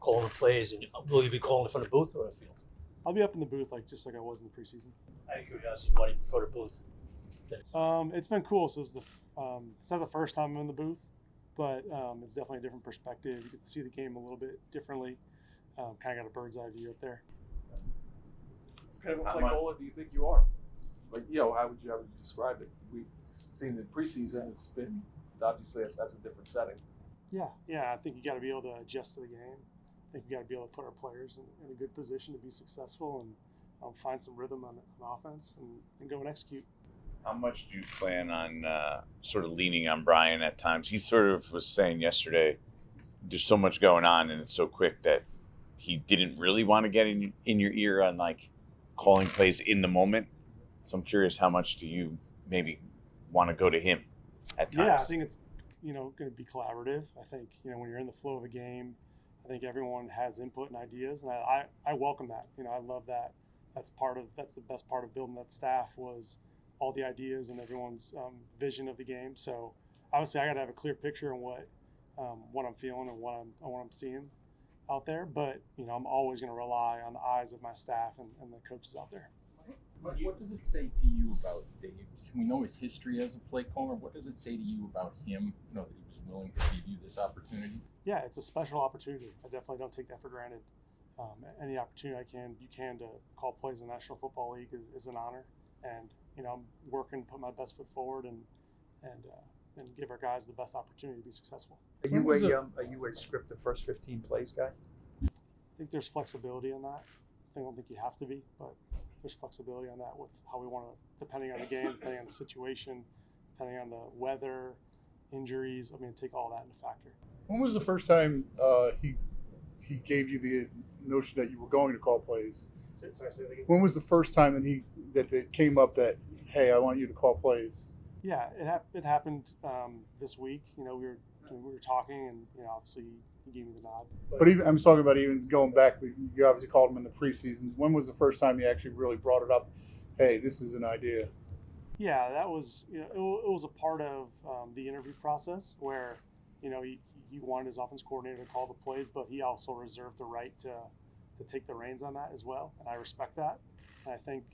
calling the plays, and will you be calling it from the booth or the field? I'll be up in the booth just like I was in the preseason. Out of curiosity, why do you prefer the booth? It's been cool. So it's not the first time I'm in the booth, but it's definitely a different perspective. You get to see the game a little bit differently. Kind of got a bird's eye view up there. What kind of a play caller do you think you are? Like, how would you describe it? We've seen the preseason. It's been obviously that's a different setting. Yeah. I think you got to be able to adjust to the game. I think you got to be able to put our players in a good position to be successful and find some rhythm on offense and go and execute. How much do you plan on sort of leaning on Brian at times? He sort of was saying yesterday, there's so much going on and it's so quick that he didn't really want to get in your ear on like calling plays in the moment. So I'm curious, how much do you maybe want to go to him at times? Yeah, I think it's going to be collaborative. I think when you're in the flow of a game, I think everyone has input and ideas, and I welcome that. I love that. That's the best part of building that staff was all the ideas and everyone's vision of the game. So obviously I got to have a clear picture on what I'm feeling and what I'm seeing out there. But I'm always going to rely on the eyes of my staff and the coaches out there. What does it say to you about Davis? We know his history as a play caller. What does it say to you about him? That he was willing to give you this opportunity. Yeah, it's a special opportunity. I definitely don't take that for granted. Any opportunity you can to call plays in the National Football League is an honor. And I'm working to put my best foot forward and give our guys the best opportunity to be successful. Are you a scripted first 15 plays guy? I think there's flexibility on that. I don't think you have to be, but there's flexibility on that with how we want to, depending on the game, depending on the situation, depending on the weather, injuries. Take all that into factor. When was the first time he gave you the notion that you were going to call plays? Sorry, say that again. When was the first time that it came up that, hey, I want you to call plays? Yeah, it happened this week. We were talking, and obviously he gave me the nod. But I'm talking about even going back. You obviously called him in the preseason. When was the first time you actually really brought it up? Hey, this is an idea. Yeah, that was it was a part of the interview process where he wanted his offense coordinator to call the plays, but he also reserved the right to take the reins on that as well, and I respect that. And I think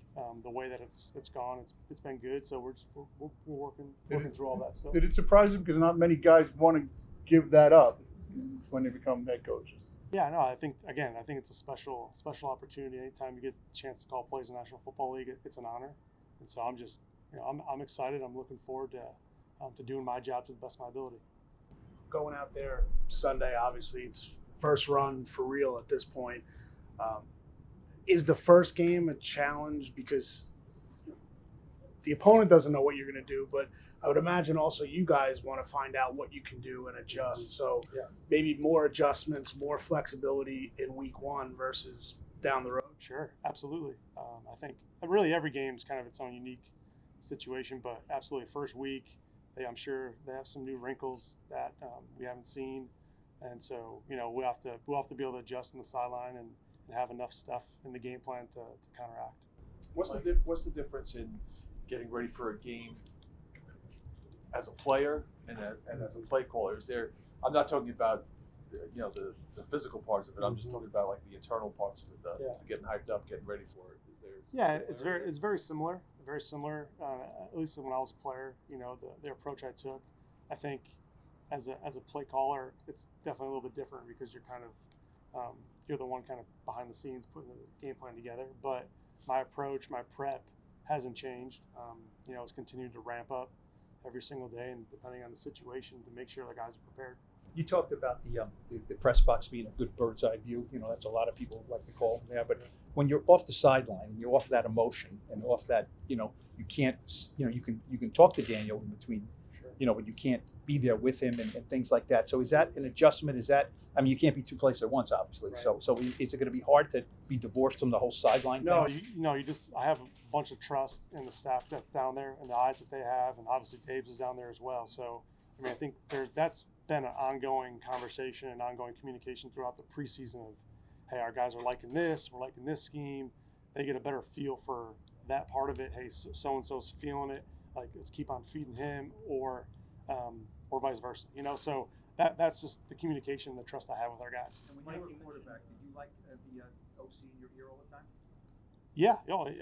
the way that it's gone, it's been good. So we're working through all that stuff. Did it surprise you because not many guys want to give that up when they become head coaches? Yeah, no, I think it's a special opportunity. Anytime you get the chance to call plays in the National Football League, it's an honor. And so I'm just I'm excited. I'm looking forward to doing my job to the best of my ability. Going out there Sunday, obviously it's first run for real at this point. Is the first game a challenge because the opponent doesn't know what you're going to do, but I would imagine also you guys want to find out what you can do and adjust. So maybe more adjustments, more flexibility in week one versus down the road. Sure, absolutely. I think really every game is kind of its own unique situation, but absolutely first week, I'm sure they have some new wrinkles that we haven't seen, and so we'll have to be able to adjust in the sideline and have enough stuff in the game plan to counteract. What's the difference in getting ready for a game as a player and as a play caller? Is there? I'm not talking about the physical parts of it. I'm just talking about like the internal parts of it, getting hyped up, getting ready for it. It's very similar. Very similar. At least when I was a player, the approach I took. I think as a play caller, it's definitely a little bit different because you're kind of you're the one kind of behind the scenes putting the game plan together. But my approach, my prep hasn't changed. It's continuing to ramp up every single day, and depending on the situation, to make sure the guys are prepared. You talked about the press box being a good bird's eye view. That's a lot of people like to call them there. But when you're off the sideline and you're off that emotion and off that, you can't, you can talk to Daniel in between, but you can't be there with him and things like that. So is that an adjustment? You can't be two places at once, obviously. Right. So is it going to be hard to be divorced from the whole sideline thing? No, I have a bunch of trust in the staff that's down there and the eyes that they have, and obviously Dave's is down there as well. So I think that's been an ongoing conversation and ongoing communication throughout the preseason of, hey, our guys are liking this, we're liking this scheme. They get a better feel for that part of it. Hey, so-and-so's feeling it, like let's keep on feeding him, or vice versa. So that's just the communication and the trust I have with our guys. And when you were a quarterback, did you like the OC in your ear all the time? Yeah,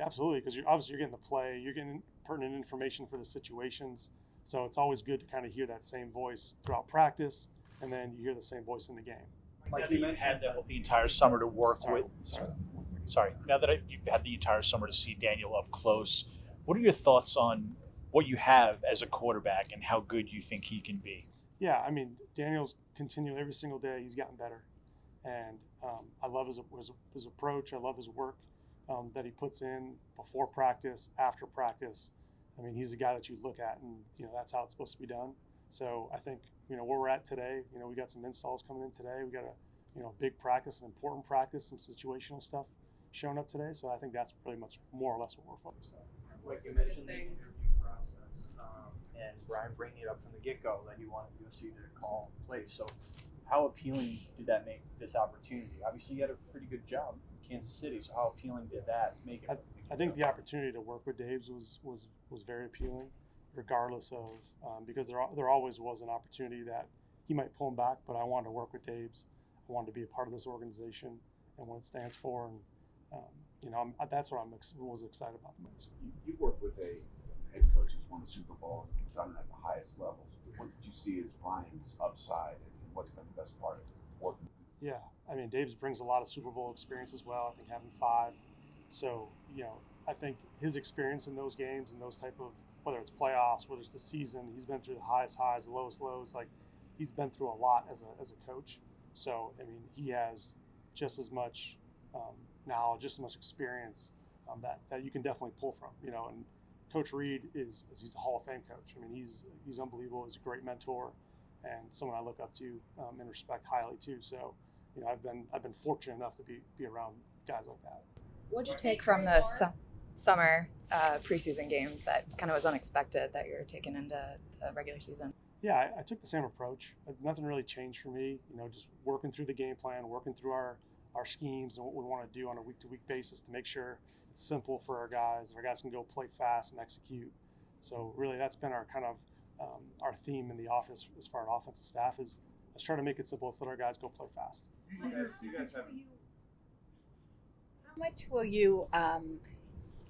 absolutely, because you're getting the play, you're getting pertinent information for the situations. So it's always good to kind of hear that same voice throughout practice, and then you hear the same voice in the game. Mike, you had the entire summer to work Sorry, with. sorry. Sorry. Now that you've had the entire summer to see Daniel up close, what are your thoughts on what you have as a quarterback and how good you think he can be? Yeah, I mean, Daniel's continually every single day. He's gotten better, and I love his approach. I love his work that he puts in before practice, after practice. I mean, he's a guy that you look at, and that's how it's supposed to be done. So I think where we're at today, we got some installs coming in today. We got a big practice, an important practice, some situational stuff showing up today. So I think that's pretty much more or less what we're focused on. Like you mentioned the interview process, and Brian bringing it up from the get-go that he wanted USC to call plays. So how appealing did that make this opportunity? Obviously, you had a pretty good job in Kansas City. So how appealing did that make it? I think the opportunity to work with Dave's was very appealing, regardless of because there always was an opportunity that he might pull him back, but I wanted to work with Dave's. I wanted to be a part of this organization and what it stands for, and that's what was excited about the most. You've worked with a head coach who's won the Super Bowl and done it at the highest levels. What did you see as Brian's upside, and what's been the best part of working with him? Yeah, I mean, Dave's brings a lot of Super Bowl experience as well. I think having 5. So, I think his experience in those games and those type of, whether it's playoffs, whether it's the season, he's been through the highest highs, the lowest lows. Like, he's been through a lot as a coach. So, I mean, he has just as much knowledge, just as much experience that you can definitely pull from. And Coach Reed he's a Hall of Fame coach. I mean, he's unbelievable. He's a great mentor and someone I look up to and respect highly too. So, I've been fortunate enough to be around guys like that. What'd you take from the summer preseason games that kind of was unexpected that you're taking into the regular season? Yeah, I took the same approach. Nothing really changed for me. Just working through the game plan, working through our schemes and what we want to do on a week-to-week basis to make sure it's simple for our guys. Our guys can go play fast and execute. So really, that's been our kind of our theme in the office as far as offensive staff is let's try to make it simple. Let's let our guys go play fast. You guys have. How much will you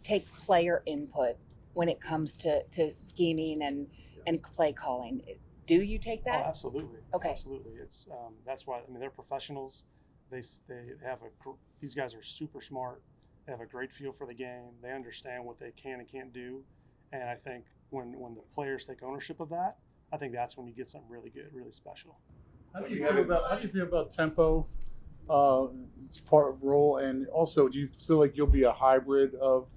take player input when it comes to scheming and play calling? Do you take that? Oh, absolutely. Okay. Absolutely. It's that's why they're professionals. They have these guys are super smart. They have a great feel for the game. They understand what they can and can't do, and I think when the players take ownership of that, I think that's when you get something really good, really special. How do you feel about tempo? It's part of role, and also, do you feel like you'll be a hybrid of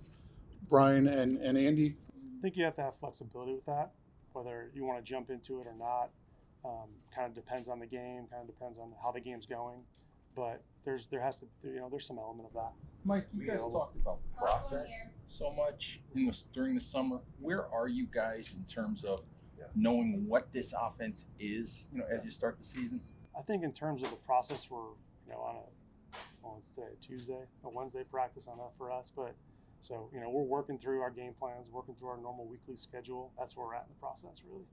Brian and Andy? I think you have to have flexibility with that, whether you want to jump into it or not. Kind of depends on the game. Kind of depends on how the game's going. But there's some element of that. Mike, you guys talked about process so much during the summer. Where are you guys in terms of knowing what this offense is? As you start the season. I think in terms of the process, we're on it's today Tuesday, a Wednesday practice on that for us. But so we're working through our game plans, working through our normal weekly schedule. That's where we're at in the process, really.